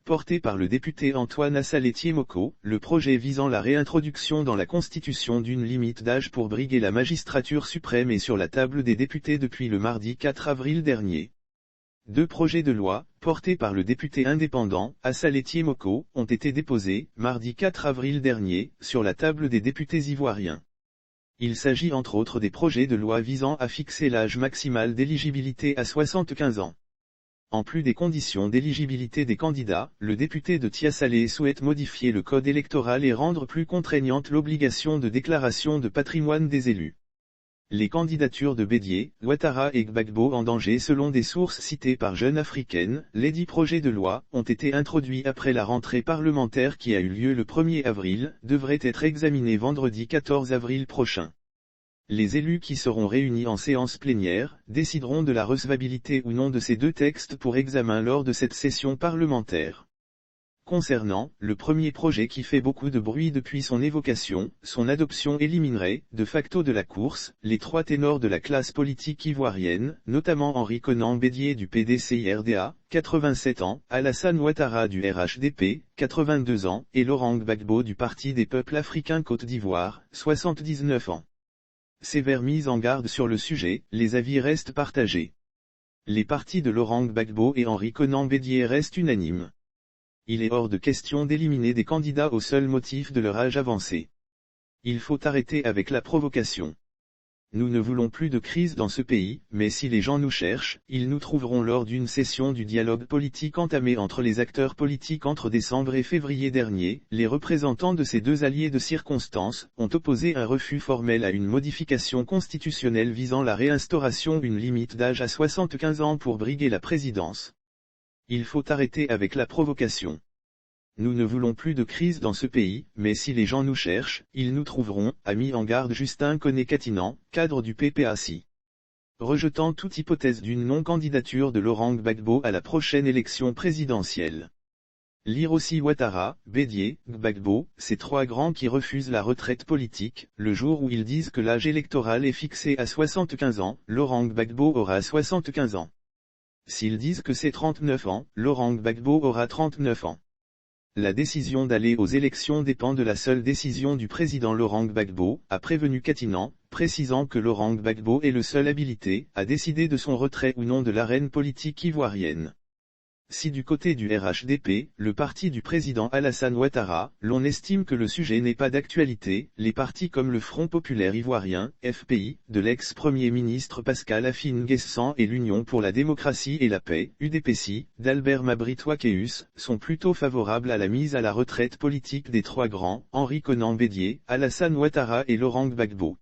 porté par le député Antoine Assaletier-Moko, le projet visant la réintroduction dans la Constitution d'une limite d'âge pour briguer la magistrature suprême est sur la table des députés depuis le mardi 4 avril dernier. Deux projets de loi, portés par le député indépendant, Assaletier-Moko, ont été déposés, mardi 4 avril dernier, sur la table des députés ivoiriens. Il s'agit entre autres des projets de loi visant à fixer l'âge maximal d'éligibilité à 75 ans. En plus des conditions d'éligibilité des candidats, le député de Tiasalé souhaite modifier le code électoral et rendre plus contraignante l'obligation de déclaration de patrimoine des élus. Les candidatures de Bédié, Ouattara et Gbagbo en danger selon des sources citées par Jeune Africaine, les 10 projets de loi, ont été introduits après la rentrée parlementaire qui a eu lieu le 1er avril, devraient être examinés vendredi 14 avril prochain. Les élus qui seront réunis en séance plénière, décideront de la recevabilité ou non de ces deux textes pour examen lors de cette session parlementaire. Concernant le premier projet qui fait beaucoup de bruit depuis son évocation, son adoption éliminerait, de facto de la course, les 3 ténors de la classe politique ivoirienne, notamment Henri Konan Bédié du PDCIRDA, 87 ans, Alassane Ouattara du RHDP, 82 ans, et Laurent Gbagbo du Parti des peuples africains Côte d'Ivoire, 79 ans. Sévère mise en garde sur le sujet, les avis restent partagés. Les partis de Laurent Gbagbo et Henri Konan Bédié restent unanimes. Il est hors de question d'éliminer des candidats au seul motif de leur âge avancé. Il faut arrêter avec la provocation. Nous ne voulons plus de crise dans ce pays, mais si les gens nous cherchent, ils nous trouveront lors d'une session du dialogue politique entamé entre les acteurs politiques entre décembre et février dernier. Les représentants de ces deux alliés de circonstance ont opposé un refus formel à une modification constitutionnelle visant la réinstauration d'une limite d'âge à 75 ans pour briguer la présidence. Il faut arrêter avec la provocation. Nous ne voulons plus de crise dans ce pays, mais si les gens nous cherchent, ils nous trouveront, a mis en garde Justin Koné-Katinan, cadre du PPACI. Rejetant toute hypothèse d'une non-candidature de Laurent Gbagbo à la prochaine élection présidentielle. Lire aussi Ouattara, Bédié, Gbagbo, ces 3 grands qui refusent la retraite politique, le jour où ils disent que l'âge électoral est fixé à 75 ans, Laurent Gbagbo aura 75 ans. S'ils disent que c'est 39 ans, Laurent Gbagbo aura 39 ans. La décision d'aller aux élections dépend de la seule décision du président Laurent Gbagbo, a prévenu Katinan, précisant que Laurent Gbagbo est le seul habilité à décider de son retrait ou non de l'arène politique ivoirienne. Si du côté du RHDP, le parti du président Alassane Ouattara, l'on estime que le sujet n'est pas d'actualité, les partis comme le Front populaire ivoirien, FPI, de l'ex-premier ministre Pascal Afine-Guessan et l'Union pour la démocratie et la paix, UDPC, d'Albert Mabrit-Wakeus, sont plutôt favorables à la mise à la retraite politique des 3 grands, Henri Konan Bédié, Alassane Ouattara et Laurent Gbagbo.